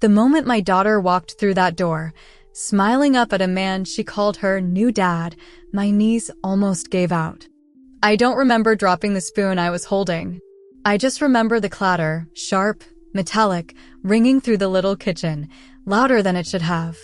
The moment my daughter walked through that door, smiling up at a man she called her new dad, my knees almost gave out. I don't remember dropping the spoon I was holding. I just remember the clatter, sharp, metallic, ringing through the little kitchen, louder than it should have.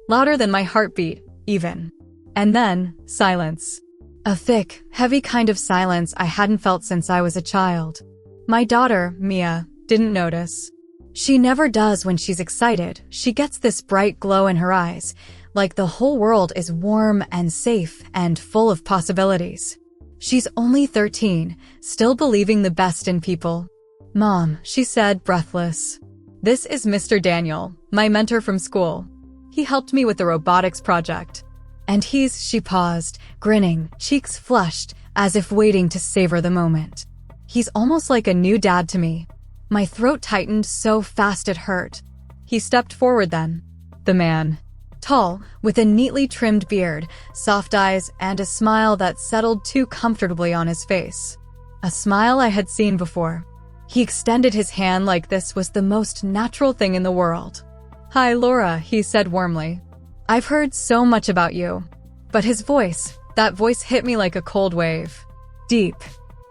Louder than my heartbeat, even. And then, silence. A thick, heavy kind of silence I hadn't felt since I was a child. My daughter, Mia, didn't notice. She never does when she's excited. She gets this bright glow in her eyes, like the whole world is warm and safe and full of possibilities. She's only 13, still believing the best in people. "Mom," she said, breathless. "This is Mr. Daniel, my mentor from school. He helped me with the robotics project. And she paused, grinning, cheeks flushed, as if waiting to savor the moment. "He's almost like a new dad to me." My throat tightened so fast it hurt. He stepped forward then. The man. Tall, with a neatly trimmed beard, soft eyes, and a smile that settled too comfortably on his face. A smile I had seen before. He extended his hand like this was the most natural thing in the world. "Hi, Laura," he said warmly. "I've heard so much about you." But his voice, that voice hit me like a cold wave. Deep.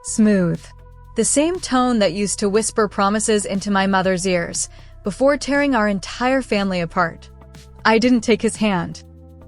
Smooth. The same tone that used to whisper promises into my mother's ears before tearing our entire family apart. I didn't take his hand.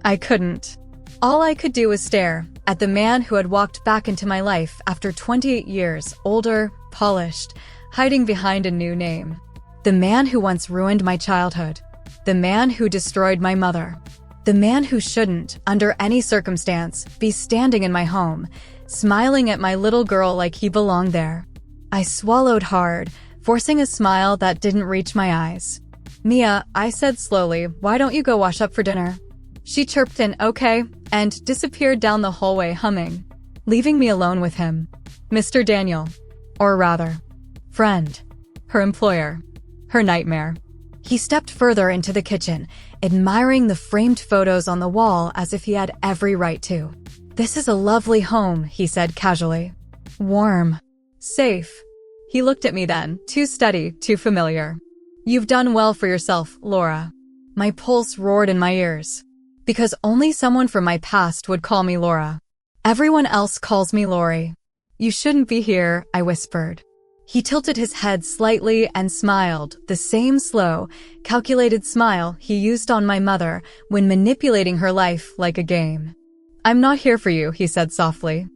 I couldn't. All I could do was stare at the man who had walked back into my life after 28 years, older, polished, hiding behind a new name. The man who once ruined my childhood. The man who destroyed my mother. The man who shouldn't, under any circumstance, be standing in my home, smiling at my little girl like he belonged there. I swallowed hard, forcing a smile that didn't reach my eyes. "Mia," I said slowly, "why don't you go wash up for dinner?" She chirped an "okay" and disappeared down the hallway humming, leaving me alone with him. Mr. Daniel. Or rather, friend. Her employer. Her nightmare. He stepped further into the kitchen, admiring the framed photos on the wall as if he had every right to. "This is a lovely home," he said casually. "Warm. Safe." He looked at me then, too steady, too familiar. "You've done well for yourself, Laura." My pulse roared in my ears. Because only someone from my past would call me Laura. Everyone else calls me Lori. "You shouldn't be here," I whispered. He tilted his head slightly and smiled, the same slow, calculated smile he used on my mother when manipulating her life like a game. "I'm not here for you," he said softly.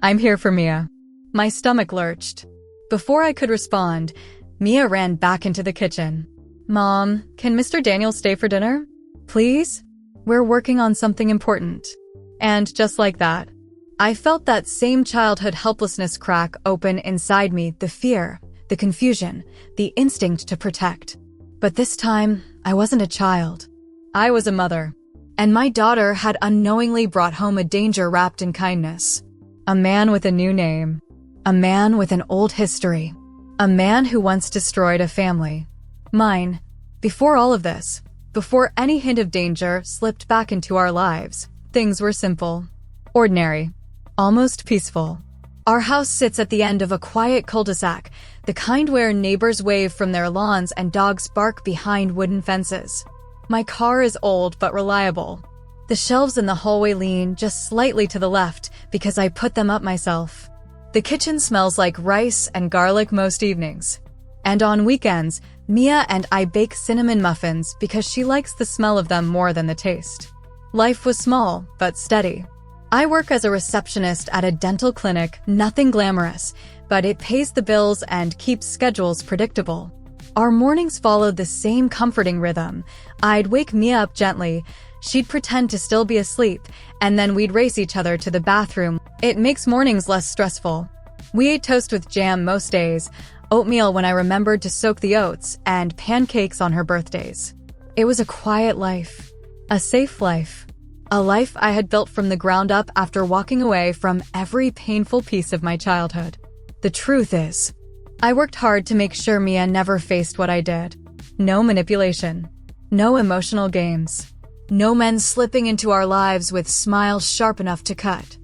"I'm here for Mia." My stomach lurched. Before I could respond, Mia ran back into the kitchen. "Mom, can Mr. Daniel stay for dinner? Please? We're working on something important." And just like that, I felt that same childhood helplessness crack open inside me, the fear, the confusion, the instinct to protect. But this time, I wasn't a child. I was a mother. And my daughter had unknowingly brought home a danger wrapped in kindness. A man with a new name. A man with an old history. A man who once destroyed a family. Mine. Before all of this, before any hint of danger slipped back into our lives, things were simple. Ordinary. Almost peaceful. Our house sits at the end of a quiet cul-de-sac, the kind where neighbors wave from their lawns and dogs bark behind wooden fences. My car is old but reliable. The shelves in the hallway lean just slightly to the left because I put them up myself. The kitchen smells like rice and garlic most evenings. And on weekends, Mia and I bake cinnamon muffins because she likes the smell of them more than the taste. Life was small, but steady. I work as a receptionist at a dental clinic, nothing glamorous, but it pays the bills and keeps schedules predictable. Our mornings followed the same comforting rhythm. I'd wake Mia up gently, she'd pretend to still be asleep, and then we'd race each other to the bathroom. It makes mornings less stressful. We ate toast with jam most days, oatmeal when I remembered to soak the oats, and pancakes on her birthdays. It was a quiet life. A safe life. A life I had built from the ground up after walking away from every painful piece of my childhood. The truth is, I worked hard to make sure Mia never faced what I did. No manipulation. No emotional games. No men slipping into our lives with smiles sharp enough to cut.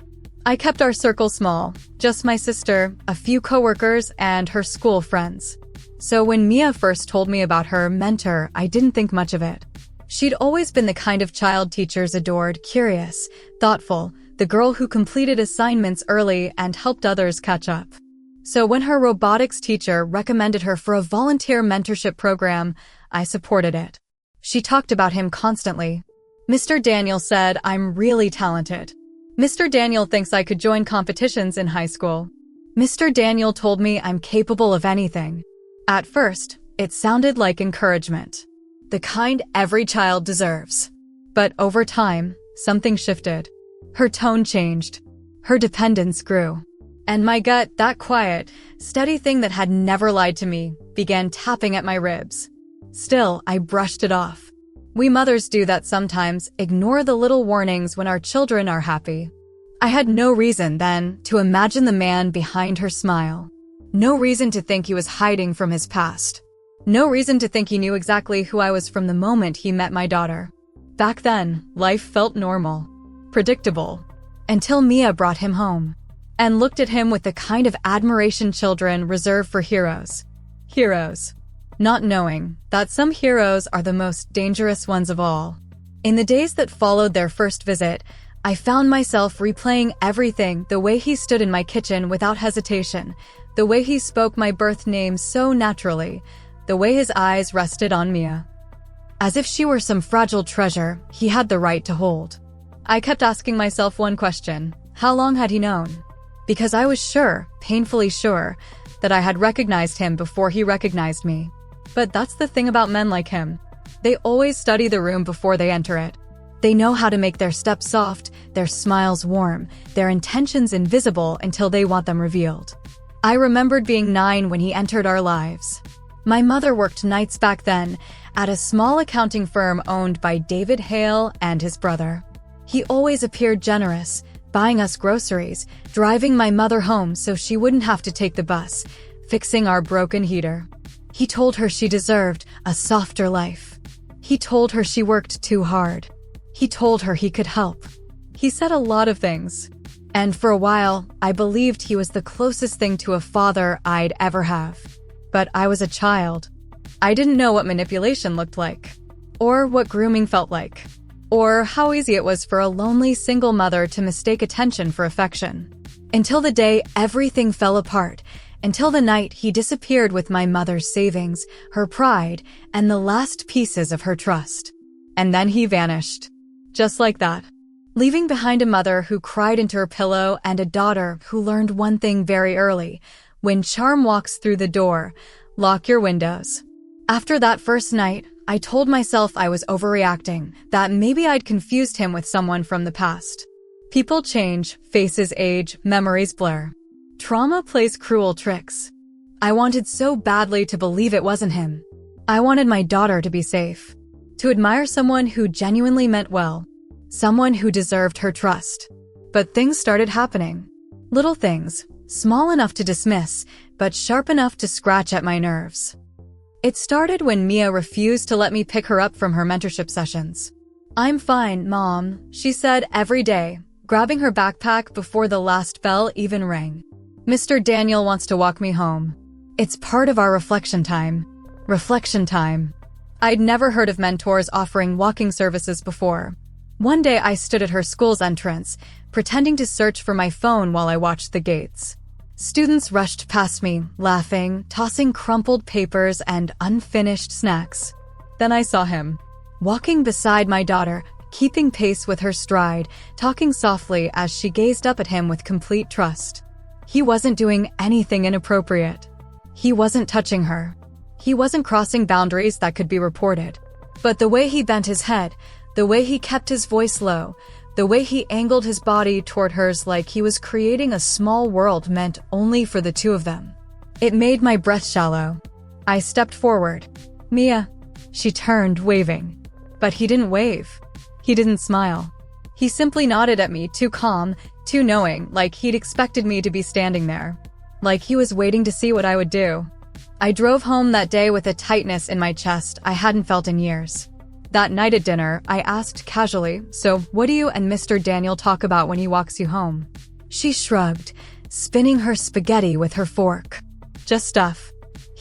I kept our circle small, just my sister, a few coworkers, and her school friends. So when Mia first told me about her mentor, I didn't think much of it. She'd always been the kind of child teachers adored, curious, thoughtful, the girl who completed assignments early and helped others catch up. So when her robotics teacher recommended her for a volunteer mentorship program, I supported it. She talked about him constantly. Mr. Daniel said, "I'm really talented. Mr. Daniel thinks I could join competitions in high school. Mr. Daniel told me I'm capable of anything." At first, it sounded like encouragement, the kind every child deserves. But over time, something shifted. Her tone changed. Her dependence grew. And my gut, that quiet, steady thing that had never lied to me, began tapping at my ribs. Still, I brushed it off. We mothers do that sometimes, ignore the little warnings when our children are happy. I had no reason, then, to imagine the man behind her smile. No reason to think he was hiding from his past. No reason to think he knew exactly who I was from the moment he met my daughter. Back then, life felt normal, predictable, until Mia brought him home and looked at him with the kind of admiration children reserve for heroes. Heroes. Not knowing that some heroes are the most dangerous ones of all. In the days that followed their first visit, I found myself replaying everything: the way he stood in my kitchen without hesitation, the way he spoke my birth name so naturally, the way his eyes rested on Mia. As if she were some fragile treasure he had the right to hold. I kept asking myself one question: how long had he known? Because I was sure, painfully sure, that I had recognized him before he recognized me. But that's the thing about men like him. They always study the room before they enter it. They know how to make their steps soft, their smiles warm, their intentions invisible until they want them revealed. I remembered being 9 when he entered our lives. My mother worked nights back then at a small accounting firm owned by David Hale and his brother. He always appeared generous, buying us groceries, driving my mother home so she wouldn't have to take the bus, fixing our broken heater. He told her she deserved a softer life. He told her she worked too hard. He told her he could help. He said a lot of things. And for a while, I believed he was the closest thing to a father I'd ever have. But I was a child. I didn't know what manipulation looked like, or what grooming felt like, or how easy it was for a lonely single mother to mistake attention for affection. Until the day everything fell apart, until the night he disappeared with my mother's savings, her pride, and the last pieces of her trust. And then he vanished. Just like that. Leaving behind a mother who cried into her pillow and a daughter who learned one thing very early: when charm walks through the door, lock your windows. After that first night, I told myself I was overreacting, that maybe I'd confused him with someone from the past. People change, faces age, memories blur. Trauma plays cruel tricks. I wanted so badly to believe it wasn't him. I wanted my daughter to be safe, to admire someone who genuinely meant well, someone who deserved her trust. But things started happening. Little things, small enough to dismiss, but sharp enough to scratch at my nerves. It started when Mia refused to let me pick her up from her mentorship sessions. "I'm fine, Mom," she said every day, grabbing her backpack before the last bell even rang. "Mr. Daniel wants to walk me home. It's part of our reflection time." Reflection time. I'd never heard of mentors offering walking services before. One day I stood at her school's entrance, pretending to search for my phone while I watched the gates. Students rushed past me, laughing, tossing crumpled papers and unfinished snacks. Then I saw him, walking beside my daughter, keeping pace with her stride, talking softly as she gazed up at him with complete trust. He wasn't doing anything inappropriate. He wasn't touching her. He wasn't crossing boundaries that could be reported. But the way he bent his head, the way he kept his voice low, the way he angled his body toward hers like he was creating a small world meant only for the two of them. It made my breath shallow. I stepped forward. "Mia." She turned, waving. But he didn't wave. He didn't smile. He simply nodded at me, too calm, too knowing, like he'd expected me to be standing there. Like he was waiting to see what I would do. I drove home that day with a tightness in my chest I hadn't felt in years. That night at dinner, I asked casually, "So, what do you and Mr. Daniel talk about when he walks you home?" She shrugged, spinning her spaghetti with her fork. "Just stuff.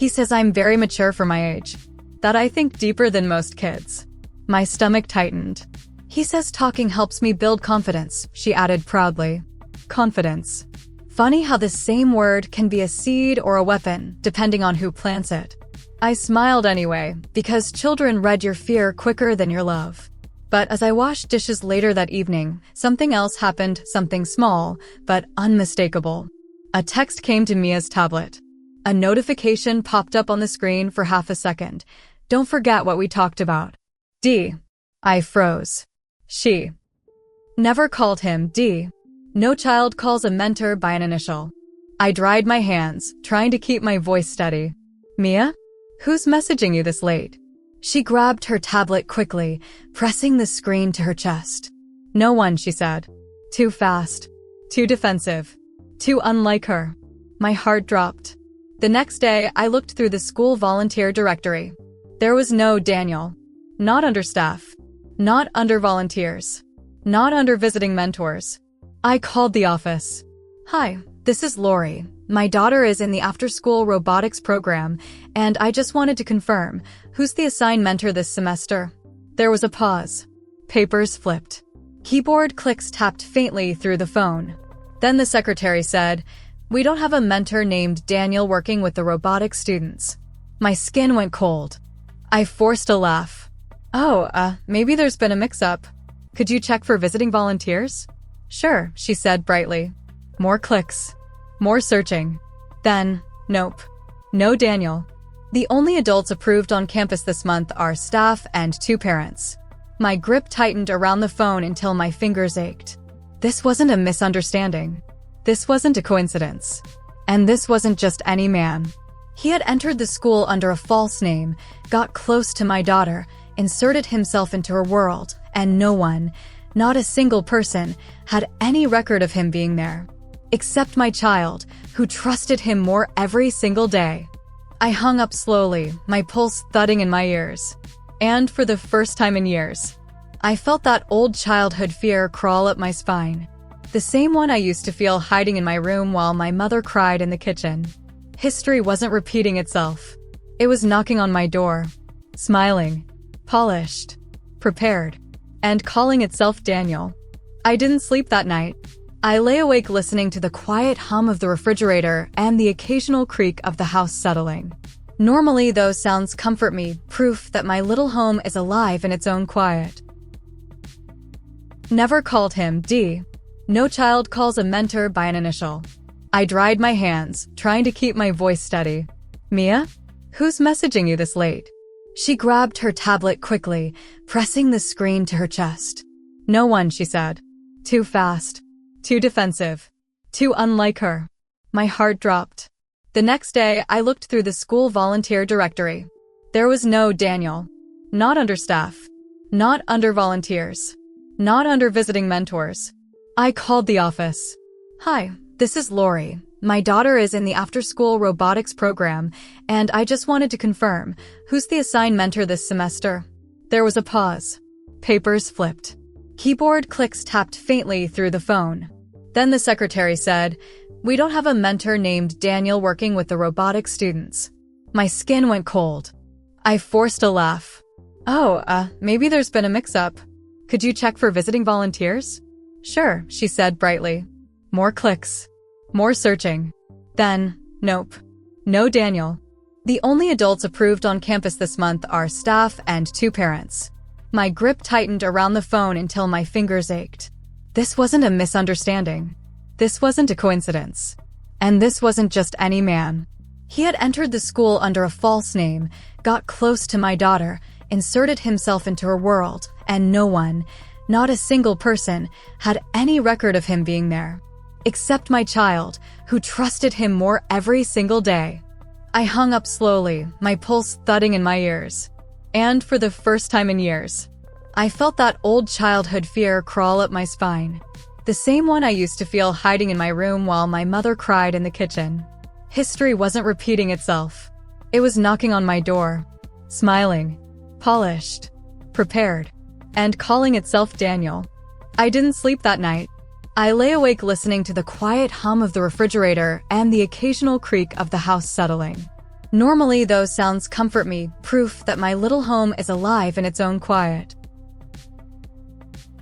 He says I'm very mature for my age, that I think deeper than most kids. My stomach tightened. He says talking helps me build confidence, she added proudly. Confidence. Funny how the same word can be a seed or a weapon, depending on who plants it. I smiled anyway, because children read your fear quicker than your love. But as I washed dishes later that evening, something else happened, something small, but unmistakable. A text came to Mia's tablet. A notification popped up on the screen for half a second. Don't forget what we talked about. D. I froze. She. Never called him D. No child calls a mentor by an initial. I dried my hands, trying to keep my voice steady. Mia? Who's messaging you this late? She grabbed her tablet quickly, pressing the screen to her chest. No one, she said. Too fast. Too defensive. Too unlike her. My heart dropped. The next day, I looked through the school volunteer directory. There was no Daniel. Not under staff. Not under volunteers. Not under visiting mentors. I called the office. Hi, this is Lori. My daughter is in the after-school robotics program, and I just wanted to confirm, who's the assigned mentor this semester? There was a pause. Papers flipped. Keyboard clicks tapped faintly through the phone. Then the secretary said, we don't have a mentor named Daniel working with the robotics students. My skin went cold. I forced a laugh. Maybe there's been a mix-up. Could you check for visiting volunteers? Sure, she said brightly. More clicks. More searching. Then, nope. No Daniel. The only adults approved on campus this month are staff and 2 parents. My grip tightened around the phone until my fingers ached. This wasn't a misunderstanding. This wasn't a coincidence. And this wasn't just any man. He had entered the school under a false name, got close to my daughter, inserted himself into her world, and no one, not a single person, had any record of him being there. Except my child, who trusted him more every single day. I hung up slowly, my pulse thudding in my ears. And for the first time in years, I felt that old childhood fear crawl up my spine. The same one I used to feel hiding in my room while my mother cried in the kitchen. History wasn't repeating itself. It was knocking on my door, smiling, polished, prepared, and calling itself Daniel. I didn't sleep that night. I lay awake listening to the quiet hum of the refrigerator and the occasional creak of the house settling. Normally, those sounds comfort me, proof that my little home is alive in its own quiet. Never called him D. No child calls a mentor by an initial. I dried my hands, trying to keep my voice steady. Mia? Who's messaging you this late? She grabbed her tablet quickly, pressing the screen to her chest. No one, she said. Too fast. Too defensive. Too unlike her. My heart dropped. The next day, I looked through the school volunteer directory. There was no Daniel. Not under staff. Not under volunteers. Not under visiting mentors. I called the office. Hi, this is Lori. My daughter is in the after-school robotics program, and I just wanted to confirm, who's the assigned mentor this semester? There was a pause. Papers flipped. Keyboard clicks tapped faintly through the phone. Then the secretary said, we don't have a mentor named Daniel working with the robotics students. My skin went cold. I forced a laugh. Maybe there's been a mix-up. Could you check for visiting volunteers? Sure, she said brightly. More clicks. More searching. Then, nope. No Daniel. The only adults approved on campus this month are staff and 2 parents. My grip tightened around the phone until my fingers ached. This wasn't a misunderstanding. This wasn't a coincidence. And this wasn't just any man. He had entered the school under a false name, got close to my daughter, inserted himself into her world, and no one, not a single person, had any record of him being there. Except my child, who trusted him more every single day. I hung up slowly, my pulse thudding in my ears. And for the first time in years, I felt that old childhood fear crawl up my spine. The same one I used to feel hiding in my room while my mother cried in the kitchen. History wasn't repeating itself. It was knocking on my door, smiling, polished, prepared, and calling itself Daniel. I didn't sleep that night. I lay awake listening to the quiet hum of the refrigerator and the occasional creak of the house settling. Normally, those sounds comfort me, proof that my little home is alive in its own quiet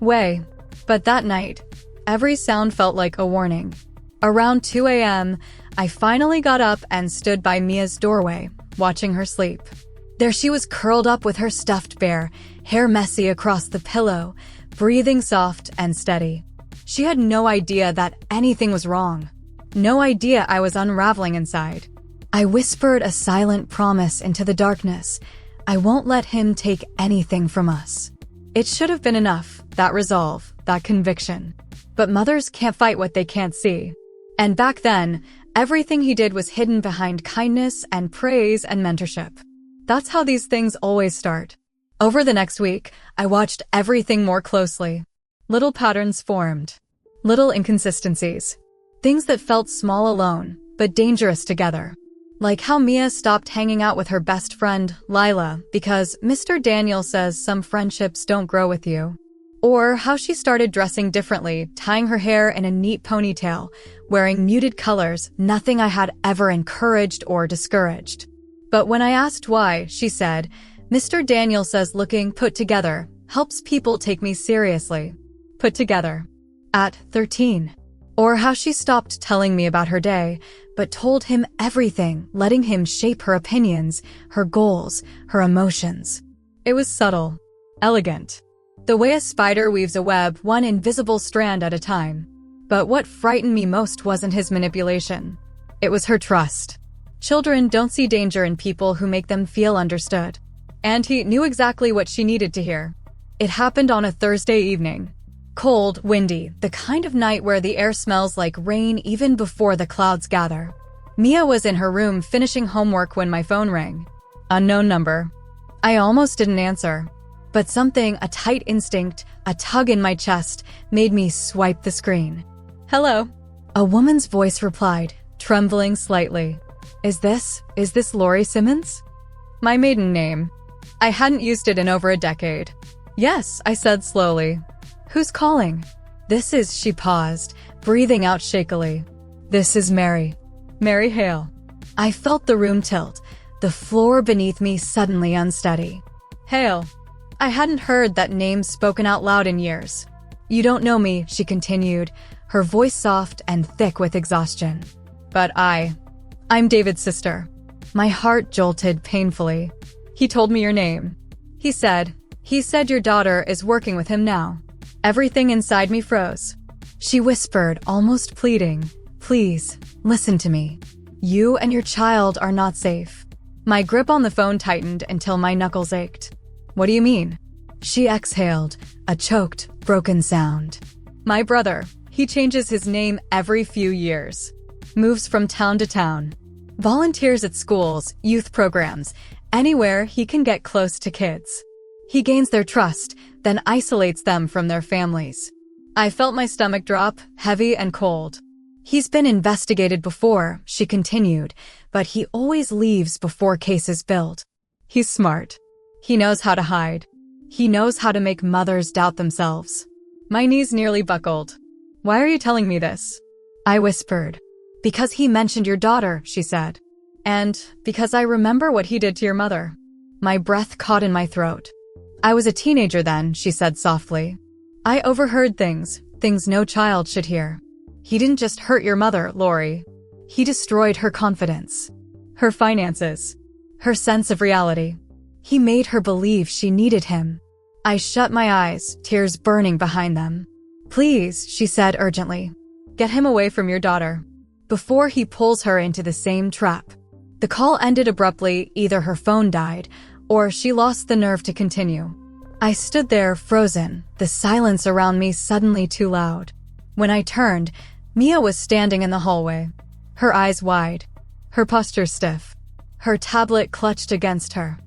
way. But that night, every sound felt like a warning. Around 2 a.m., I finally got up and stood by Mia's doorway, watching her sleep. There she was, curled up with her stuffed bear, hair messy across the pillow, breathing soft and steady. She had no idea that anything was wrong. No idea I was unraveling inside. I whispered a silent promise into the darkness. I won't let him take anything from us. It should have been enough, that resolve, that conviction. But mothers can't fight what they can't see. And back then, everything he did was hidden behind kindness and praise and mentorship. That's how these things always start. Over the next week, I watched everything more closely. Little patterns formed. Little inconsistencies. Things that felt small alone, but dangerous together. Like how Mia stopped hanging out with her best friend, Lila, because Mr. Daniel says some friendships don't grow with you. Or how she started dressing differently, tying her hair in a neat ponytail, wearing muted colors, nothing I had ever encouraged or discouraged. But when I asked why, she said, Mr. Daniel says looking put together helps people take me seriously. Put together. At 13. Or how she stopped telling me about her day, but told him everything, letting him shape her opinions, her goals, her emotions. It was subtle, elegant. The way a spider weaves a web, one invisible strand at a time. But what frightened me most wasn't his manipulation. It was her trust. Children don't see danger in people who make them feel understood. And he knew exactly what she needed to hear. It happened on a Thursday evening. Cold, windy, the kind of night where the air smells like rain even before the clouds gather. Mia was in her room finishing homework when my phone rang. Unknown number. I almost didn't answer. But something, a tight instinct, a tug in my chest, made me swipe the screen. Hello. A woman's voice replied, trembling slightly. Is this Lori Simmons? My maiden name. I hadn't used it in over a decade. Yes, I said slowly. Who's calling? This is, she paused, breathing out shakily. This is Mary. Mary Hale. I felt the room tilt, the floor beneath me suddenly unsteady. Hale. I hadn't heard that name spoken out loud in years. You don't know me, she continued, her voice soft and thick with exhaustion. But I'm David's sister. My heart jolted painfully. He told me your name. He said your daughter is working with him now. Everything inside me froze. She whispered, almost pleading, please, listen to me. You and your child are not safe. My grip on the phone tightened until my knuckles ached. What do you mean? She exhaled, a choked, broken sound. My brother, he changes his name every few years. Moves from town to town. Volunteers at schools, youth programs, anywhere he can get close to kids. He gains their trust, then isolates them from their families. I felt my stomach drop, heavy and cold. He's been investigated before, she continued, but he always leaves before cases build. He's smart. He knows how to hide. He knows how to make mothers doubt themselves. My knees nearly buckled. Why are you telling me this? I whispered. Because he mentioned your daughter, she said. And because I remember what he did to your mother. My breath caught in my throat. I was a teenager then, she said softly. I overheard things no child should hear. He didn't just hurt your mother, Lori. He destroyed her confidence, her finances, her sense of reality. He made her believe she needed him. I shut my eyes, tears burning behind them. Please, she said urgently. Get him away from your daughter. Before he pulls her into the same trap. The call ended abruptly, either her phone died, or she lost the nerve to continue. I stood there, frozen, the silence around me suddenly too loud. When I turned, Mia was standing in the hallway. Her eyes wide, her posture stiff, her tablet clutched against her.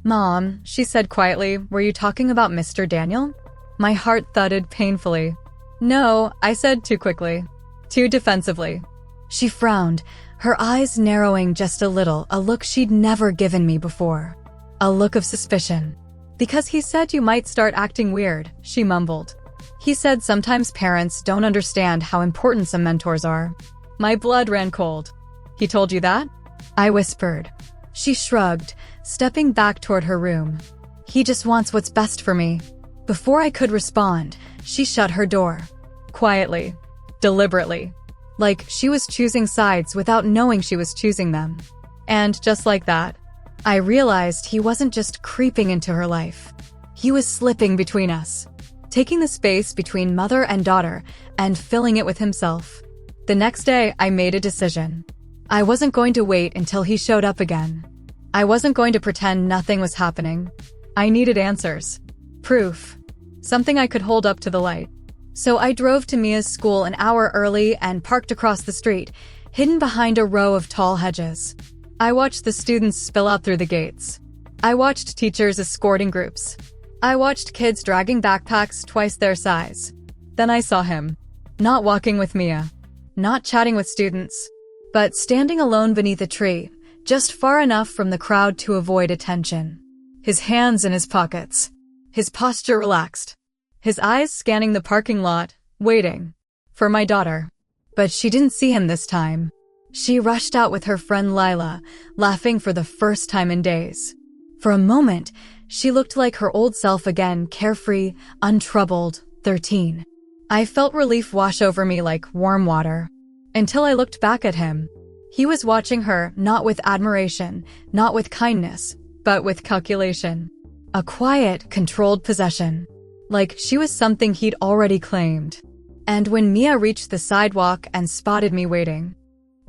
Mom, she said quietly, were you talking about Mr. Daniel? My heart thudded painfully. No, I said too quickly, too defensively. She frowned, her eyes narrowing just a little, a look she'd never given me before. A look of suspicion. Because he said you might start acting weird, she mumbled. He said sometimes parents don't understand how important some mentors are. My blood ran cold. He told you that? I whispered. She shrugged, stepping back toward her room. He just wants what's best for me. Before I could respond, she shut her door. Quietly. Deliberately. Like she was choosing sides without knowing she was choosing them. And just like that, I realized he wasn't just creeping into her life. He was slipping between us, taking the space between mother and daughter and filling it with himself. The next day, I made a decision. I wasn't going to wait until he showed up again. I wasn't going to pretend nothing was happening. I needed answers. Proof. Something I could hold up to the light. So I drove to Mia's school an hour early and parked across the street, hidden behind a row of tall hedges. I watched the students spill out through the gates. I watched teachers escorting groups. I watched kids dragging backpacks twice their size. Then I saw him. Not walking with Mia. Not chatting with students. But standing alone beneath a tree, just far enough from the crowd to avoid attention. His hands in his pockets. His posture relaxed. His eyes scanning the parking lot, waiting for my daughter. But she didn't see him this time. She rushed out with her friend Lila, laughing for the first time in days. For a moment, she looked like her old self again, carefree, untroubled, 13. I felt relief wash over me like warm water. Until I looked back at him. He was watching her, not with admiration, not with kindness, but with calculation. A quiet, controlled possession. Like she was something he'd already claimed. And when Mia reached the sidewalk and spotted me waiting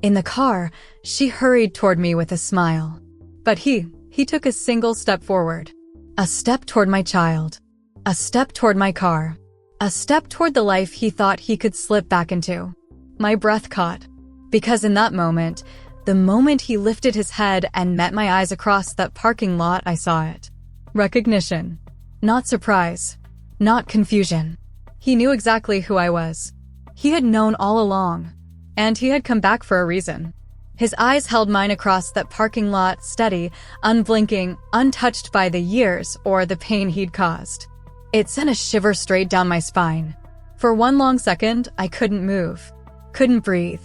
in the car, she hurried toward me with a smile. But he took a single step forward. A step toward my child. A step toward my car. A step toward the life he thought he could slip back into. My breath caught. Because in that moment, the moment he lifted his head and met my eyes across that parking lot, I saw it. Recognition. Not surprise. Not confusion. He knew exactly who I was. He had known all along. And he had come back for a reason. His eyes held mine across that parking lot, steady, unblinking, untouched by the years or the pain he'd caused. It sent a shiver straight down my spine. For one long second, I couldn't move. Couldn't breathe.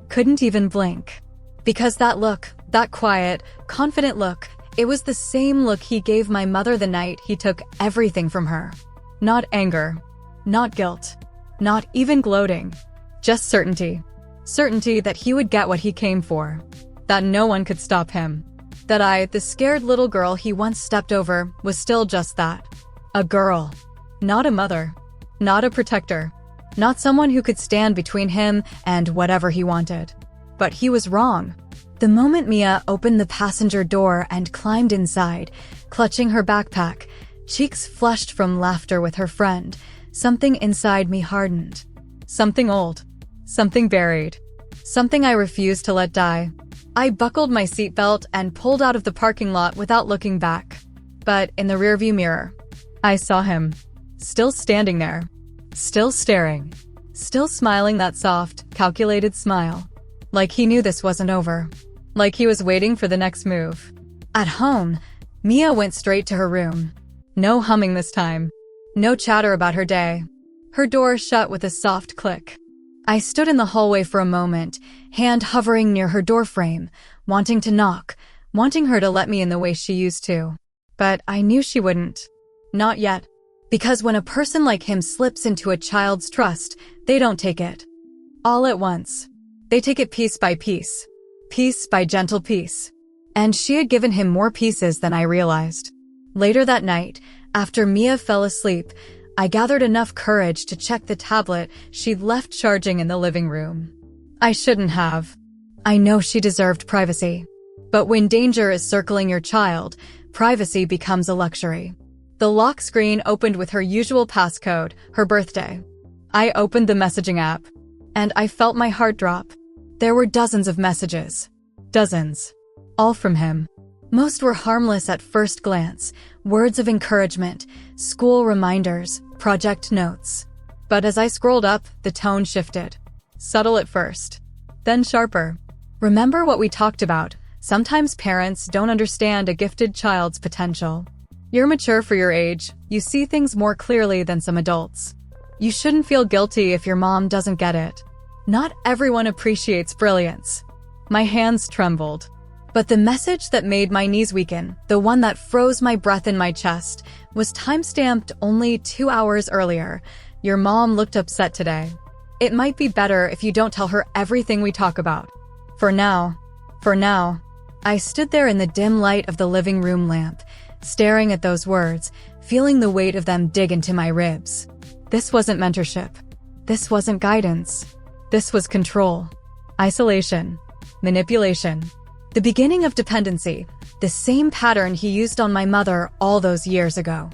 Couldn't even blink. Because that look, that quiet, confident look, it was the same look he gave my mother the night he took everything from her. Not anger. Not guilt. Not even gloating. Just certainty. Certainty that he would get what he came for. That no one could stop him. That I, the scared little girl he once stepped over, was still just that. A girl. Not a mother. Not a protector. Not someone who could stand between him and whatever he wanted. But he was wrong. The moment Mia opened the passenger door and climbed inside, clutching her backpack, cheeks flushed from laughter with her friend, something inside me hardened. Something old. Something buried. Something I refused to let die. I buckled my seatbelt and pulled out of the parking lot without looking back. But in the rearview mirror, I saw him. Still standing there. Still staring. Still smiling that soft, calculated smile. Like he knew this wasn't over. Like he was waiting for the next move. At home, Mia went straight to her room. No humming this time. No chatter about her day. Her door shut with a soft click. I stood in the hallway for a moment, hand hovering near her doorframe, wanting to knock, wanting her to let me in the way she used to. But I knew she wouldn't. Not yet. Because when a person like him slips into a child's trust, they don't take it all at once. They take it piece by piece. Piece by gentle piece. And she had given him more pieces than I realized. Later that night, after Mia fell asleep, I gathered enough courage to check the tablet she'd left charging in the living room. I shouldn't have. I know she deserved privacy. But when danger is circling your child, privacy becomes a luxury. The lock screen opened with her usual passcode, her birthday. I opened the messaging app, and I felt my heart drop. There were dozens of messages. Dozens. All from him. Most were harmless at first glance, words of encouragement, school reminders, project notes. But as I scrolled up, the tone shifted. Subtle at first, then sharper. Remember what we talked about? Sometimes parents don't understand a gifted child's potential. You're mature for your age, you see things more clearly than some adults. You shouldn't feel guilty if your mom doesn't get it. Not everyone appreciates brilliance. My hands trembled. But the message that made my knees weaken, the one that froze my breath in my chest, was timestamped only 2 hours earlier. Your mom looked upset today. It might be better if you don't tell her everything we talk about. For now. I stood there in the dim light of the living room lamp, staring at those words, feeling the weight of them dig into my ribs. This wasn't mentorship. This wasn't guidance. This was control. Isolation. Manipulation. The beginning of dependency, the same pattern he used on my mother all those years ago.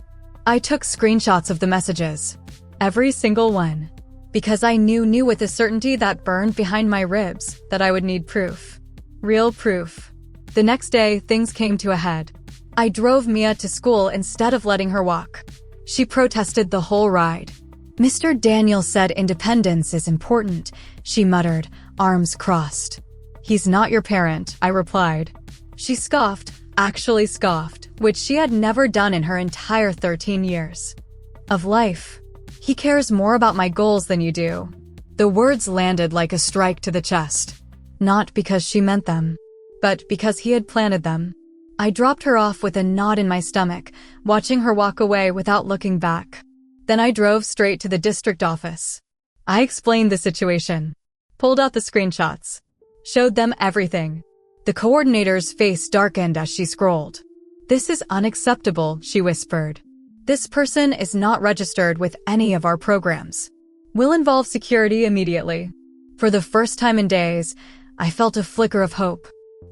I took screenshots of the messages. Every single one. Because I knew with a certainty that burned behind my ribs that I would need proof. Real proof. The next day, things came to a head. I drove Mia to school instead of letting her walk. She protested the whole ride. Mr. Daniel said independence is important, she muttered, arms crossed. He's not your parent, I replied. She scoffed, actually scoffed, which she had never done in her entire 13 years of life. He cares more about my goals than you do. The words landed like a strike to the chest. Not because she meant them, but because he had planted them. I dropped her off with a knot in my stomach, watching her walk away without looking back. Then I drove straight to the district office. I explained the situation, pulled out the screenshots, showed them everything. The coordinator's face darkened as she scrolled. This is unacceptable, she whispered. This person is not registered with any of our programs. We'll involve security immediately. For the first time in days, I felt a flicker of hope.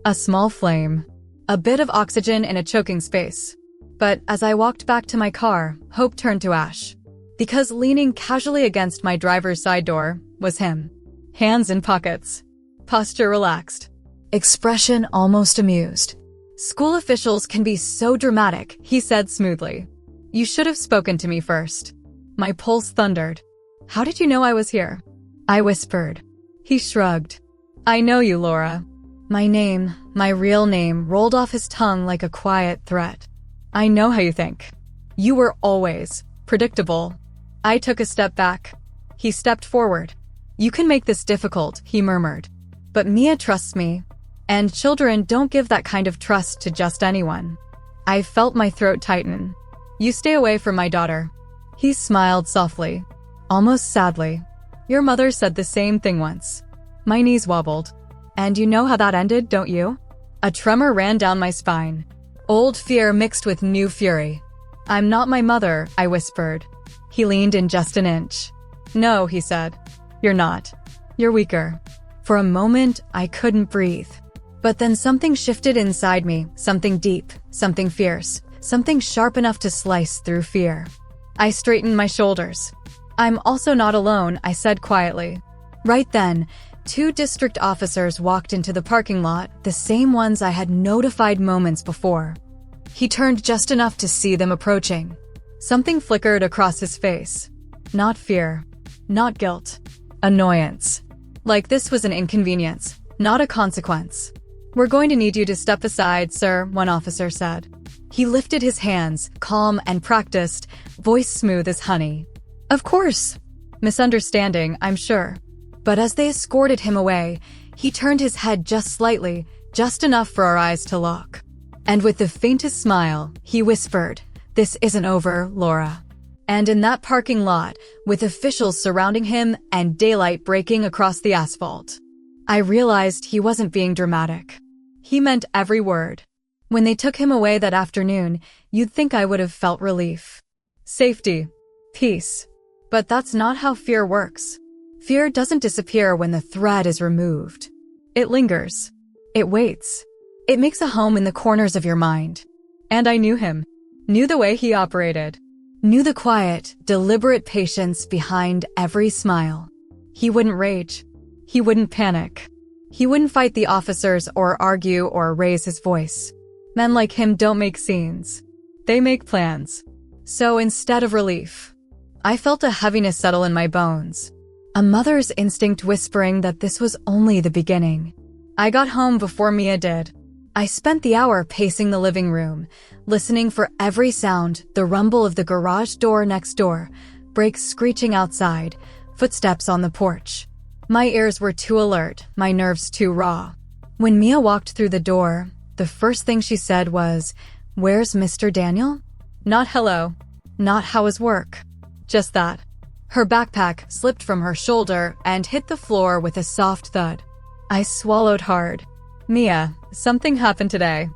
A small flame. A bit of oxygen in a choking space. But as I walked back to my car, hope turned to ash. Because leaning casually against my driver's side door was him. Hands in pockets. Posture relaxed. Expression almost amused. School officials can be so dramatic, he said smoothly. You should have spoken to me first. My pulse thundered. How did you know I was here? I whispered. He shrugged. I know you, Laura. My name, my real name, rolled off his tongue like a quiet threat. I know how you think. You were always predictable. I took a step back. He stepped forward. You can make this difficult, he murmured. But Mia trusts me. And children don't give that kind of trust to just anyone. I felt my throat tighten. You stay away from my daughter. He smiled softly, almost sadly. Your mother said the same thing once. My knees wobbled. And you know how that ended, don't you? A tremor ran down my spine. Old fear mixed with new fury. I'm not my mother, I whispered. He leaned in just an inch. No, he said. You're not. You're weaker. For a moment, I couldn't breathe. But then something shifted inside me, something deep, something fierce, something sharp enough to slice through fear. I straightened my shoulders. I'm also not alone, I said quietly. Right then, 2 district officers walked into the parking lot, the same ones I had notified moments before. He turned just enough to see them approaching. Something flickered across his face. Not fear. Not guilt. Annoyance. Like this was an inconvenience, not a consequence. We're going to need you to step aside, sir, one officer said. He lifted his hands, calm and practiced, voice smooth as honey. Of course. Misunderstanding, I'm sure. But as they escorted him away, he turned his head just slightly, just enough for our eyes to lock. And with the faintest smile, he whispered, This isn't over, Laura. And in that parking lot, with officials surrounding him and daylight breaking across the asphalt, I realized he wasn't being dramatic. He meant every word. When they took him away that afternoon, you'd think I would have felt relief. Safety. Peace. But that's not how fear works. Fear doesn't disappear when the thread is removed. It lingers. It waits. It makes a home in the corners of your mind. And I knew him. Knew the way he operated. Knew the quiet, deliberate patience behind every smile. He wouldn't rage. He wouldn't panic. He wouldn't fight the officers or argue or raise his voice. Men like him don't make scenes. They make plans. So instead of relief, I felt a heaviness settle in my bones. A mother's instinct whispering that this was only the beginning. I got home before Mia did. I spent the hour pacing the living room, listening for every sound, the rumble of the garage door next door, brakes screeching outside, footsteps on the porch. My ears were too alert, my nerves too raw. When Mia walked through the door, the first thing she said was, "Where's Mr. Daniel?" Not hello. Not how is work. Just that. Her backpack slipped from her shoulder and hit the floor with a soft thud. I swallowed hard. "Mia, something happened today."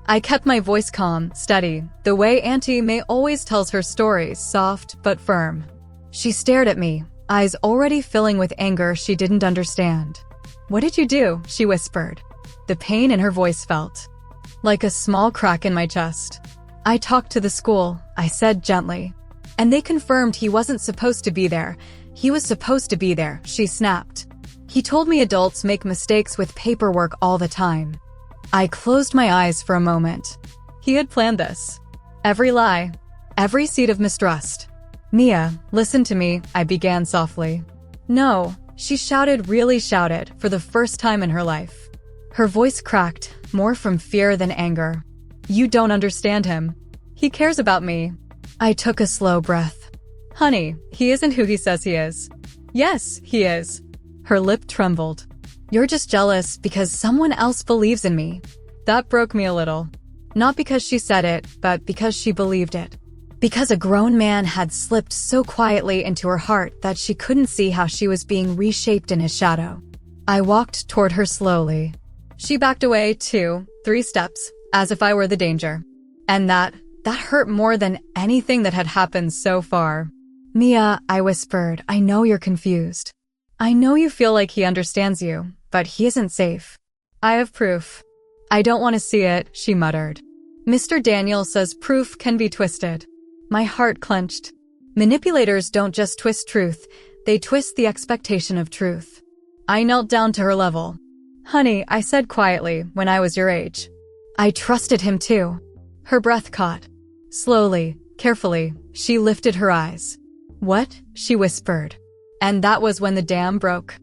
I kept my voice calm, steady, the way Auntie May always tells her stories, soft but firm. She stared at me, eyes already filling with anger she didn't understand. "What did you do?" she whispered. The pain in her voice felt like a small crack in my chest. "I talked to the school," I said gently. "And they confirmed he wasn't supposed to be there. He was supposed to be there," she snapped. "He told me adults make mistakes with paperwork all the time." I closed my eyes for a moment. He had planned this. Every lie, every seed of mistrust. "Mia, listen to me," I began softly. "No," she shouted, really shouted, for the first time in her life. Her voice cracked, more from fear than anger. "You don't understand him. He cares about me." I took a slow breath. "Honey, he isn't who he says he is." "Yes, he is." Her lip trembled. "You're just jealous because someone else believes in me." That broke me a little. Not because she said it, but because she believed it. Because a grown man had slipped so quietly into her heart that she couldn't see how she was being reshaped in his shadow. I walked toward her slowly. She backed away 2, 3 steps, as if I were the danger. And that hurt more than anything that had happened so far. "Mia," I whispered, "I know you're confused. I know you feel like he understands you, but he isn't safe. I have proof." "I don't want to see it," she muttered. "Mr. Daniel says proof can be twisted." My heart clenched. Manipulators don't just twist truth, they twist the expectation of truth. I knelt down to her level. "Honey," I said quietly, "when I was your age, I trusted him too." Her breath caught. Slowly, carefully, she lifted her eyes. "What?" she whispered. And that was when the dam broke.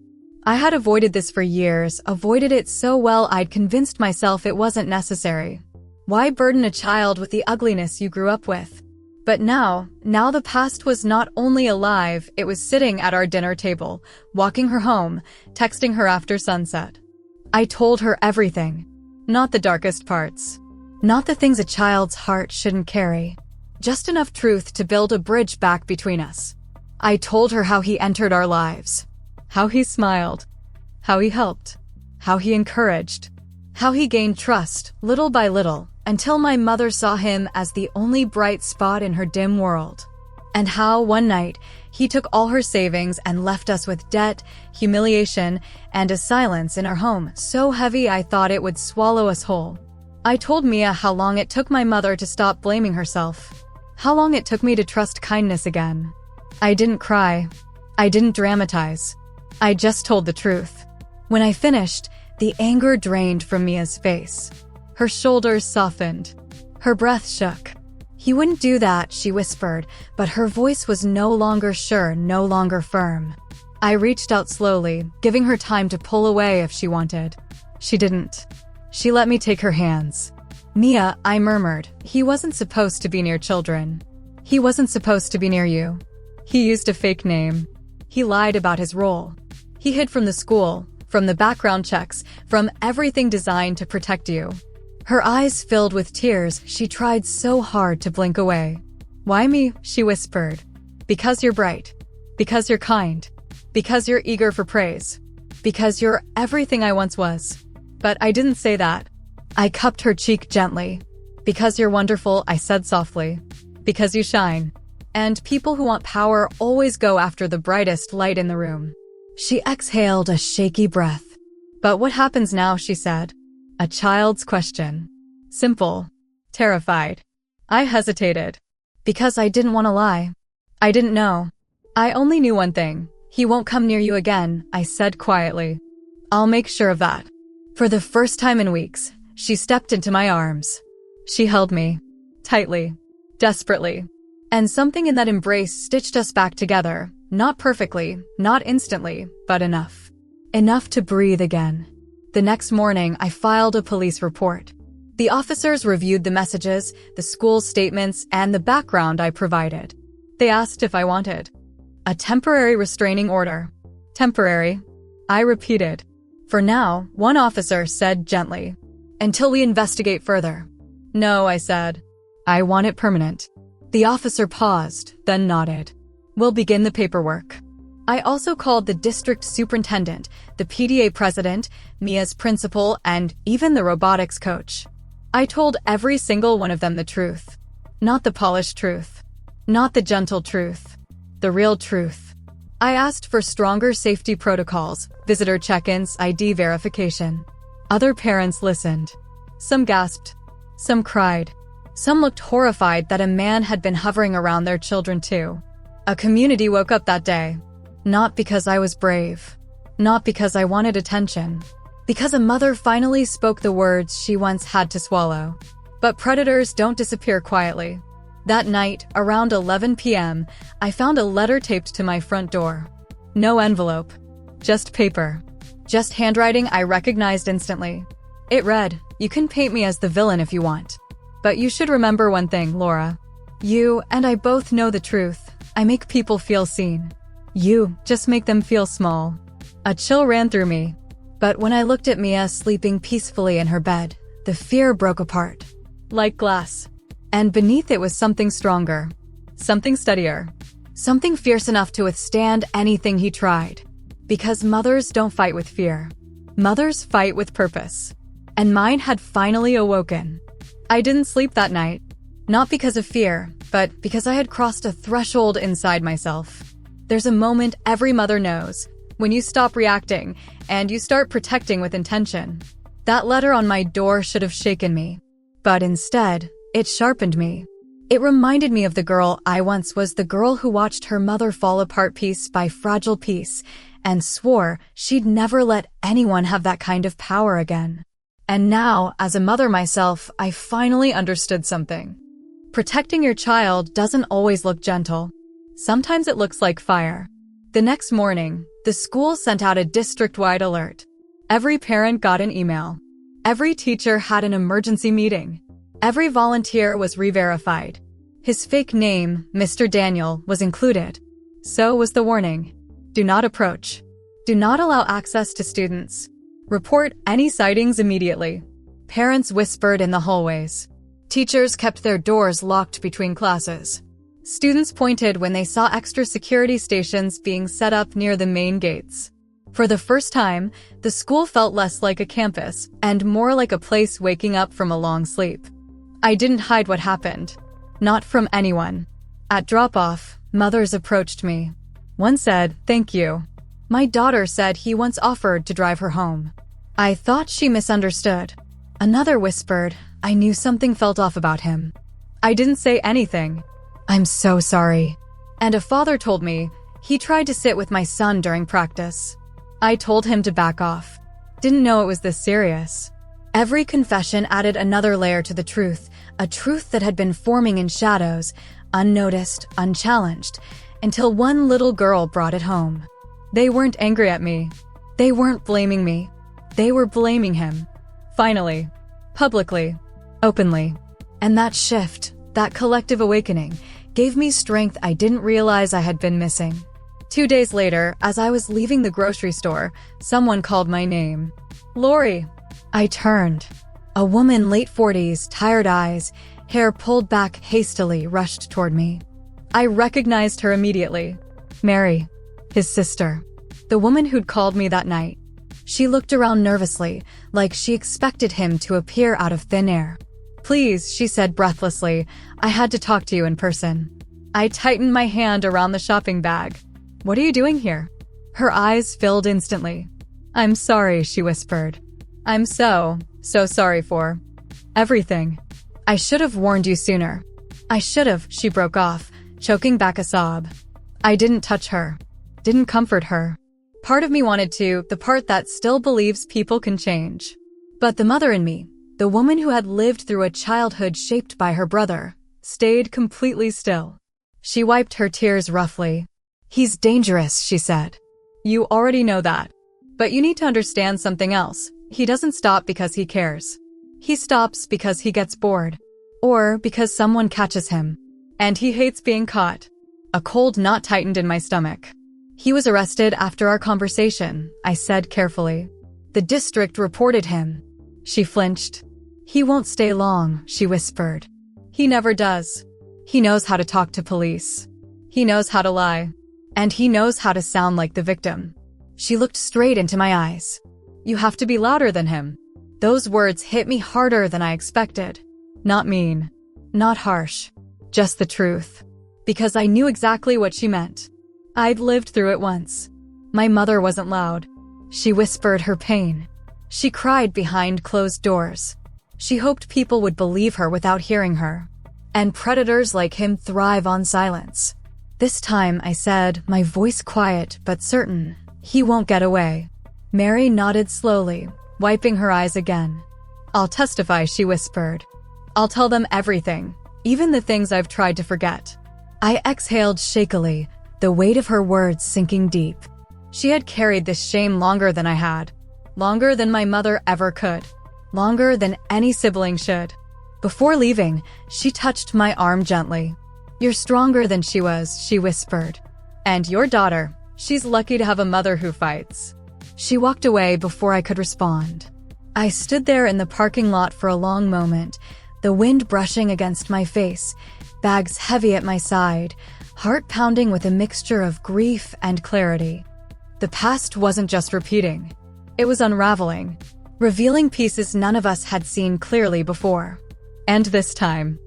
I had avoided this for years, avoided it so well I'd convinced myself it wasn't necessary. Why burden a child with the ugliness you grew up with? But now the past was not only alive, it was sitting at our dinner table, walking her home, texting her after sunset. I told her everything. Not the darkest parts. Not the things a child's heart shouldn't carry. Just enough truth to build a bridge back between us. I told her how he entered our lives. How he smiled. How he helped. How he encouraged. How he gained trust, little by little, until my mother saw him as the only bright spot in her dim world. And how, one night, he took all her savings and left us with debt, humiliation, and a silence in our home so heavy I thought it would swallow us whole. I told Mia how long it took my mother to stop blaming herself. How long it took me to trust kindness again. I didn't cry. I didn't dramatize. I just told the truth. When I finished, the anger drained from Mia's face. Her shoulders softened. Her breath shook. "He wouldn't do that," she whispered, but her voice was no longer sure, no longer firm. I reached out slowly, giving her time to pull away if she wanted. She didn't. She let me take her hands. "Mia," I murmured, "he wasn't supposed to be near children. He wasn't supposed to be near you. He used a fake name. He lied about his role. He hid from the school, from the background checks, from everything designed to protect you." Her eyes filled with tears, she tried so hard to blink away. "Why me?" she whispered. "Because you're bright. Because you're kind. Because you're eager for praise. Because you're everything I once was." But I didn't say that. I cupped her cheek gently. "Because you're wonderful," I said softly. "Because you shine. And people who want power always go after the brightest light in the room." She exhaled a shaky breath. "But what happens now?" she said. A child's question. Simple. Terrified. I hesitated. Because I didn't want to lie. I didn't know. I only knew one thing. "He won't come near you again," I said quietly. "I'll make sure of that." For the first time in weeks, she stepped into my arms. She held me. Tightly. Desperately. And something in that embrace stitched us back together. Not perfectly, not instantly, but enough. Enough to breathe again. The next morning, I filed a police report. The officers reviewed the messages, the school's statements, and the background I provided. They asked if I wanted a temporary restraining order. Temporary. I repeated. For now, one officer said gently. Until we investigate further. No, I said. I want it permanent. The officer paused, then nodded. We'll begin the paperwork. I also called the district superintendent, the PTA president, Mia's principal, and even the robotics coach. I told every single one of them the truth. Not the polished truth. Not the gentle truth. The real truth. I asked for stronger safety protocols, visitor check-ins, ID verification. Other parents listened. Some gasped. Some cried. Some looked horrified that a man had been hovering around their children too. A community woke up that day. Not because I was brave. Not because I wanted attention. Because a mother finally spoke the words she once had to swallow. But predators don't disappear quietly. That night, around 11 p.m., I found a letter taped to my front door. No envelope. Just paper. Just handwriting I recognized instantly. It read, "You can paint me as the villain if you want. But you should remember one thing, Laura. You and I both know the truth. I make people feel seen. You just make them feel small." A chill ran through me. But when I looked at Mia sleeping peacefully in her bed, the fear broke apart. Like glass. And beneath it was something stronger. Something steadier. Something fierce enough to withstand anything he tried. Because mothers don't fight with fear. Mothers fight with purpose. And mine had finally awoken. I didn't sleep that night. Not because of fear, but because I had crossed a threshold inside myself. There's a moment every mother knows, when you stop reacting and you start protecting with intention. That letter on my door should have shaken me. But instead, it sharpened me. It reminded me of the girl I once was, the girl who watched her mother fall apart piece by fragile piece and swore she'd never let anyone have that kind of power again. And now, as a mother myself, I finally understood something. Protecting your child doesn't always look gentle. Sometimes it looks like fire. The next morning, the school sent out a district-wide alert. Every parent got an email. Every teacher had an emergency meeting. Every volunteer was re-verified. His fake name, Mr. Daniel, was included. So was the warning. Do not approach. Do not allow access to students. Report any sightings immediately. Parents whispered in the hallways. Teachers kept their doors locked between classes. Students pointed when they saw extra security stations being set up near the main gates. For the first time, the school felt less like a campus and more like a place waking up from a long sleep. I didn't hide what happened. Not from anyone. At drop-off, mothers approached me. One said, "Thank you." My daughter said he once offered to drive her home. I thought she misunderstood. Another whispered, "I knew something felt off about him." I didn't say anything. "I'm so sorry." And a father told me he tried to sit with my son during practice. I told him to back off. Didn't know it was this serious. Every confession added another layer to the truth, a truth that had been forming in shadows, unnoticed, unchallenged, until one little girl brought it home. They weren't angry at me. They weren't blaming me. They were blaming him. Finally. Publicly. Openly. And that shift, that collective awakening, gave me strength I didn't realize I had been missing. 2 days later, as I was leaving the grocery store, someone called my name. "Lori." I turned. A woman, late 40s, tired eyes, hair pulled back hastily, rushed toward me. I recognized her immediately. Mary, his sister. The woman who'd called me that night. She looked around nervously, like she expected him to appear out of thin air. "Please," she said breathlessly, "I had to talk to you in person." I tightened my hand around the shopping bag. "What are you doing here?" Her eyes filled instantly. "I'm sorry," she whispered. "I'm so sorry for everything. I should have warned you sooner. I should have," she broke off, choking back a sob. I didn't touch her. Didn't comfort her. Part of me wanted to, the part that still believes people can change. But the mother in me, the woman who had lived through a childhood shaped by her brother, stayed completely still. She wiped her tears roughly. "He's dangerous," she said. "You already know that. But you need to understand something else. He doesn't stop because he cares. He stops because he gets bored. Or because someone catches him. And he hates being caught." A cold knot tightened in my stomach. "He was arrested after our conversation," I said carefully. The district reported him. She flinched. He won't stay long, she whispered. He never does. He knows how to talk to police. He knows how to lie. And he knows how to sound like the victim. She looked straight into my eyes. You have to be louder than him. Those words hit me harder than I expected. Not mean. Not harsh. Just the truth. Because I knew exactly what she meant. I'd lived through it once. My mother wasn't loud. She whispered her pain. She cried behind closed doors. She hoped people would believe her without hearing her. And predators like him thrive on silence. This time, I said, my voice quiet but certain, he won't get away. Mary nodded slowly, wiping her eyes again. I'll testify, she whispered. I'll tell them everything, even the things I've tried to forget. I exhaled shakily, the weight of her words sinking deep. She had carried this shame longer than I had. Longer than my mother ever could. Longer than any sibling should. Before leaving, she touched my arm gently. You're stronger than she was, she whispered. And your daughter, she's lucky to have a mother who fights. She walked away before I could respond. I stood there in the parking lot for a long moment, the wind brushing against my face, bags heavy at my side, heart pounding with a mixture of grief and clarity. The past wasn't just repeating. It was unraveling, revealing pieces none of us had seen clearly before. And this time,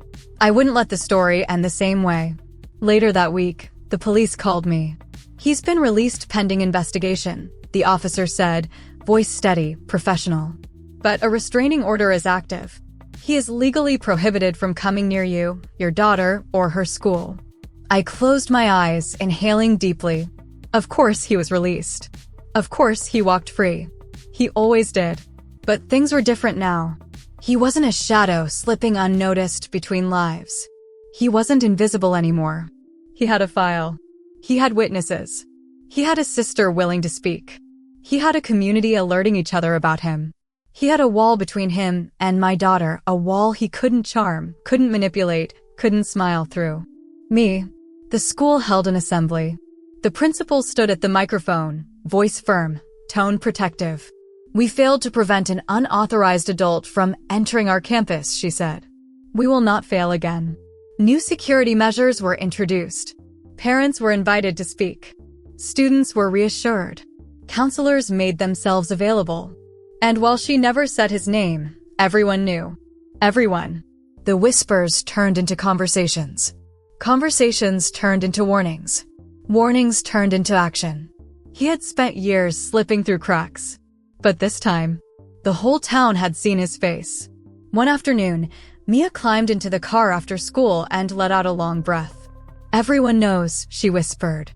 I wouldn't let the story end the same way. Later that week, the police called me. He's been released pending investigation, the officer said, voice steady, professional. But a restraining order is active. He is legally prohibited from coming near you, your daughter, or her school. I closed my eyes, inhaling deeply. Of course he was released. Of course he walked free. He always did. But things were different now. He wasn't a shadow slipping unnoticed between lives. He wasn't invisible anymore. He had a file. He had witnesses. He had a sister willing to speak. He had a community alerting each other about him. He had a wall between him and my daughter, a wall he couldn't charm, couldn't manipulate, couldn't smile through. Me. The school held an assembly. The principal stood at the microphone, voice firm, tone protective. We failed to prevent an unauthorized adult from entering our campus, she said. We will not fail again. New security measures were introduced. Parents were invited to speak. Students were reassured. Counselors made themselves available. And while she never said his name, everyone knew. Everyone. The whispers turned into conversations. Conversations turned into warnings. Warnings turned into action. He had spent years slipping through cracks. But this time, the whole town had seen his face. One afternoon, Mia climbed into the car after school and let out a long breath. Everyone knows, she whispered.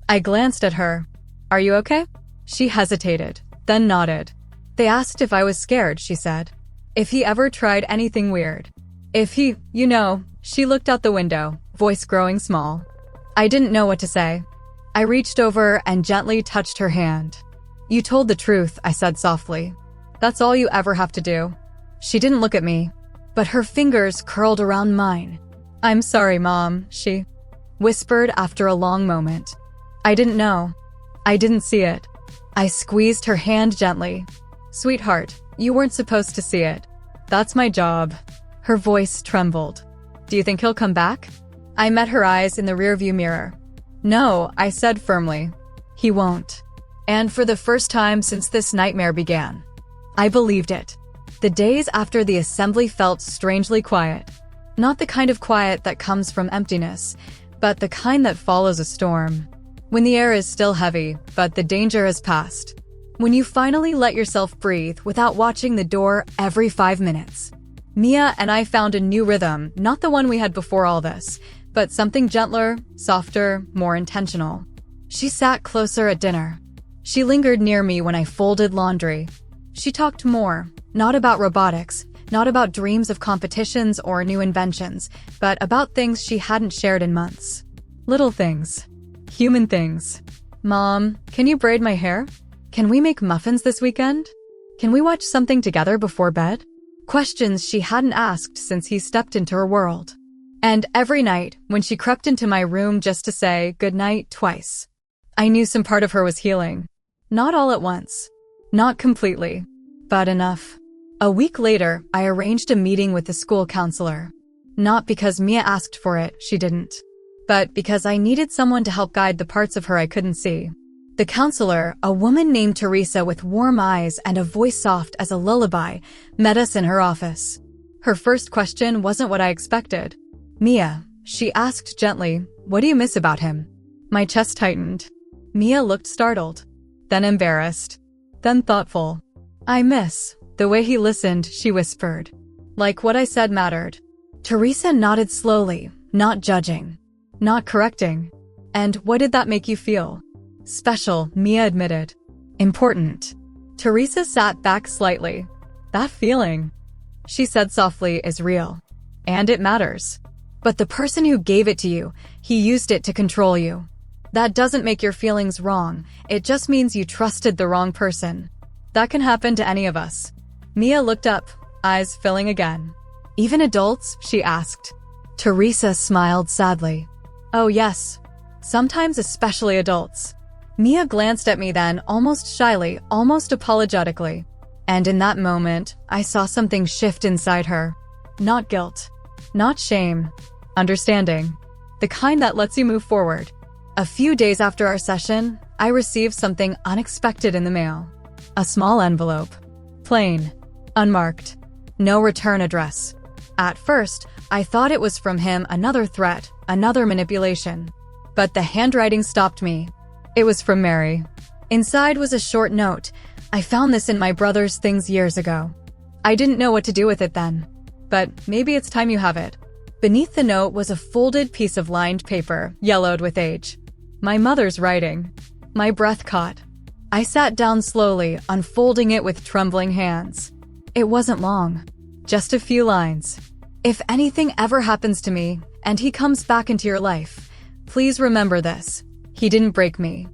I glanced at her. Are you okay? She hesitated, then nodded. They asked if I was scared, she said. If he ever tried anything weird. If he, she looked out the window, voice growing small. I didn't know what to say. I reached over and gently touched her hand. You told the truth, I said softly. That's all you ever have to do. She didn't look at me, but her fingers curled around mine. I'm sorry, Mom, she whispered after a long moment. I didn't know. I didn't see it. I squeezed her hand gently. Sweetheart, you weren't supposed to see it. That's my job. Her voice trembled. Do you think he'll come back? I met her eyes in the rearview mirror. No, I said firmly. He won't. And for the first time since this nightmare began, I believed it. The days after the assembly felt strangely quiet. Not the kind of quiet that comes from emptiness, but the kind that follows a storm. When the air is still heavy, but the danger has passed. When you finally let yourself breathe without watching the door every 5 minutes. Mia and I found a new rhythm, not the one we had before all this, but something gentler, softer, more intentional. She sat closer at dinner. She lingered near me when I folded laundry. She talked more, not about robotics, not about dreams of competitions or new inventions, but about things she hadn't shared in months. Little things. Human things. Mom, can you braid my hair? Can we make muffins this weekend? Can we watch something together before bed? Questions she hadn't asked since he stepped into her world. And every night, when she crept into my room just to say goodnight twice, I knew some part of her was healing. Not all at once. Not completely, but enough. A week later, I arranged a meeting with the school counselor. Not because Mia asked for it, she didn't. But because I needed someone to help guide the parts of her I couldn't see. The counselor, a woman named Teresa with warm eyes and a voice soft as a lullaby, met us in her office. Her first question wasn't what I expected. "Mia," she asked gently, "what do you miss about him?" My chest tightened. Mia looked startled, then embarrassed, then thoughtful. "I miss the way he listened," she whispered. Like what I said mattered. Teresa nodded slowly, not judging, not correcting. "And what did that make you feel?" "Special," Mia admitted. "Important." Teresa sat back slightly. "That feeling," she said softly, "is real. And it matters. But the person who gave it to you, he used it to control you. That doesn't make your feelings wrong. It just means you trusted the wrong person. That can happen to any of us." Mia looked up, eyes filling again. "Even adults?" she asked. Teresa smiled sadly. "Oh yes. Sometimes especially adults." Mia glanced at me then, almost shyly, almost apologetically. And in that moment, I saw something shift inside her. Not guilt. Not shame. Understanding. The kind that lets you move forward. A few days after our session, I received something unexpected in the mail. A small envelope. Plain. Unmarked. No return address. At first, I thought it was from him, another threat, another manipulation. But the handwriting stopped me. It was from Mary. Inside was a short note. "I found this in my brother's things years ago. I didn't know what to do with it then. But maybe it's time you have it." Beneath the note was a folded piece of lined paper, yellowed with age. My mother's writing. My breath caught. I sat down slowly, unfolding it with trembling hands. It wasn't long. Just a few lines. "If anything ever happens to me, and he comes back into your life, please remember this. He didn't break me.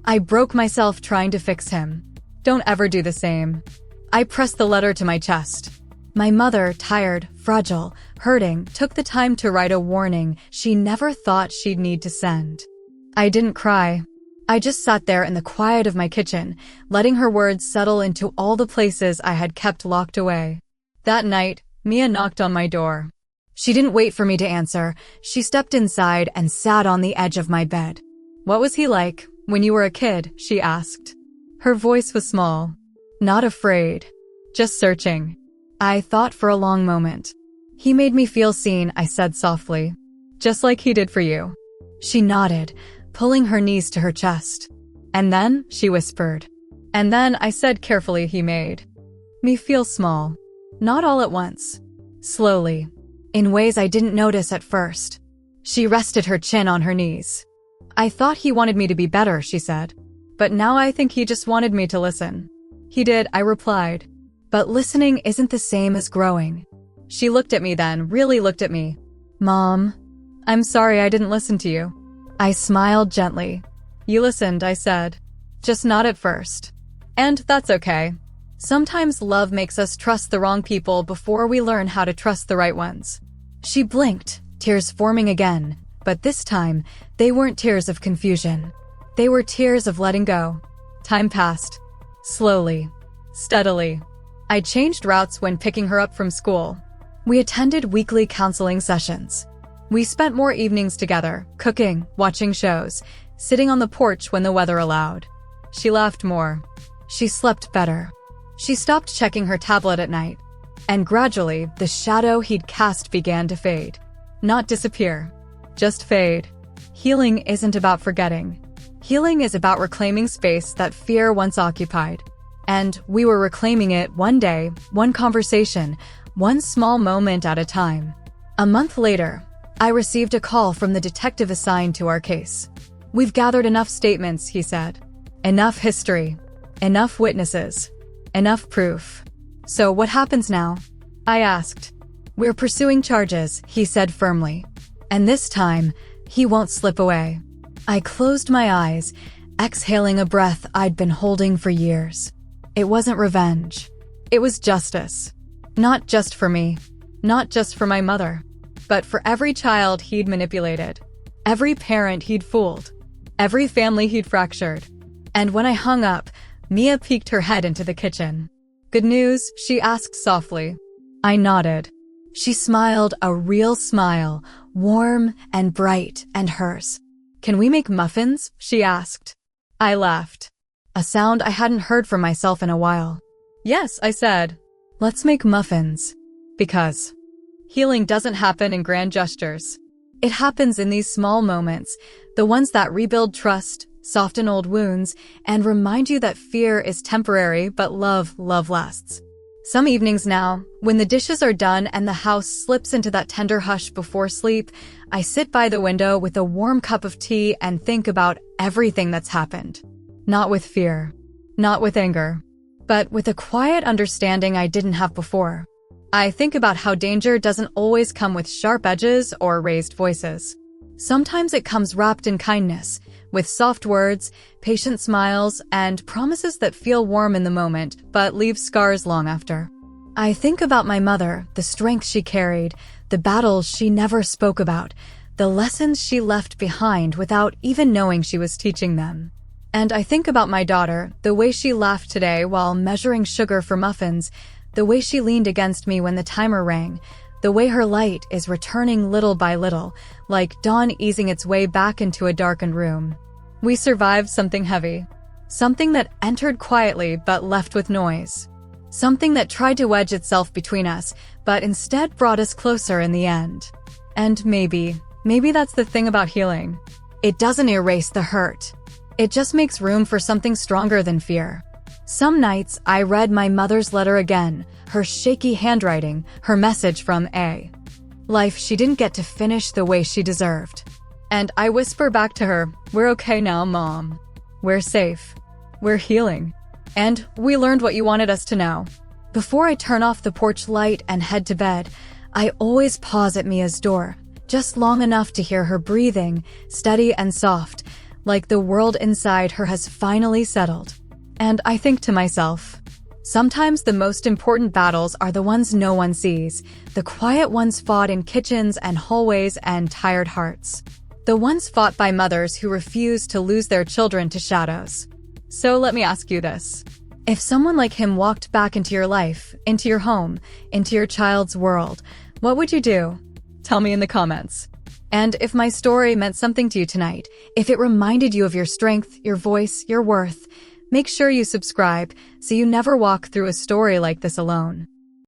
I broke myself trying to fix him. Don't ever do the same." I pressed the letter to my chest. My mother, tired, fragile, hurting, took the time to write a warning she never thought she'd need to send. I didn't cry. I just sat there in the quiet of my kitchen, letting her words settle into all the places I had kept locked away. That night, Mia knocked on my door. She didn't wait for me to answer. She stepped inside and sat on the edge of my bed. "What was he like when you were a kid?" she asked. Her voice was small. Not afraid. Just searching. I thought for a long moment. "He made me feel seen," I said softly. "Just like he did for you." She nodded, pulling her knees to her chest. "And then," she whispered. "And then," I said carefully, "he made me feel small. Not all at once. Slowly. In ways I didn't notice at first." She rested her chin on her knees. "I thought he wanted me to be better," she said. "But now I think he just wanted me to listen." "He did," I replied. "But listening isn't the same as growing." She looked at me then, really looked at me. "Mom, I'm sorry I didn't listen to you." I smiled gently. "You listened," I said. "Just not at first. And that's okay. Sometimes love makes us trust the wrong people before we learn how to trust the right ones." She blinked, tears forming again, but this time, they weren't tears of confusion. They were tears of letting go. Time passed. Slowly. Steadily. I changed routes when picking her up from school. We attended weekly counseling sessions. We spent more evenings together, cooking, watching shows, sitting on the porch when the weather allowed. She laughed more. She slept better. She stopped checking her tablet at night. And gradually, the shadow he'd cast began to fade. Not disappear. Just fade. Healing isn't about forgetting. Healing is about reclaiming space that fear once occupied. And we were reclaiming it one day, one conversation, one small moment at a time. A month later, I received a call from the detective assigned to our case. "We've gathered enough statements," he said. "Enough history. Enough witnesses. Enough proof. So what happens now?" I asked. "We're pursuing charges," he said firmly. "And this time, he won't slip away." I closed my eyes, exhaling a breath I'd been holding for years. It wasn't revenge. It was justice. Not just for me. Not just for my mother. But for every child he'd manipulated. Every parent he'd fooled. Every family he'd fractured. And when I hung up, Mia peeked her head into the kitchen. "Good news?" she asked softly. I nodded. She smiled a real smile, warm and bright and hers. "Can we make muffins?" she asked. I laughed, a sound I hadn't heard from myself in a while. "Yes," I said. "Let's make muffins." Because healing doesn't happen in grand gestures. It happens in these small moments, the ones that rebuild trust, soften old wounds, and remind you that fear is temporary, but love lasts. Some evenings now, when the dishes are done and the house slips into that tender hush before sleep, I sit by the window with a warm cup of tea and think about everything that's happened. Not with fear, not with anger, but with a quiet understanding I didn't have before. I think about how danger doesn't always come with sharp edges or raised voices. Sometimes it comes wrapped in kindness, with soft words, patient smiles, and promises that feel warm in the moment but leave scars long after. I think about my mother, the strength she carried, the battles she never spoke about, the lessons she left behind without even knowing she was teaching them. And I think about my daughter, the way she laughed today while measuring sugar for muffins, the way she leaned against me when the timer rang, the way her light is returning little by little, like dawn easing its way back into a darkened room. We survived something heavy. Something that entered quietly but left with noise. Something that tried to wedge itself between us, but instead brought us closer in the end. And maybe that's the thing about healing. It doesn't erase the hurt. It just makes room for something stronger than fear. Some nights, I read my mother's letter again, her shaky handwriting, her message from a life she didn't get to finish the way she deserved. And I whisper back to her, "We're okay now, Mom. We're safe. We're healing. And we learned what you wanted us to know." Before I turn off the porch light and head to bed, I always pause at Mia's door, just long enough to hear her breathing, steady and soft, like the world inside her has finally settled. And I think to myself, sometimes the most important battles are the ones no one sees, the quiet ones fought in kitchens and hallways and tired hearts. The ones fought by mothers who refuse to lose their children to shadows. So let me ask you this. If someone like him walked back into your life, into your home, into your child's world, what would you do? Tell me in the comments. And if my story meant something to you tonight, if it reminded you of your strength, your voice, your worth, make sure you subscribe so you never walk through a story like this alone.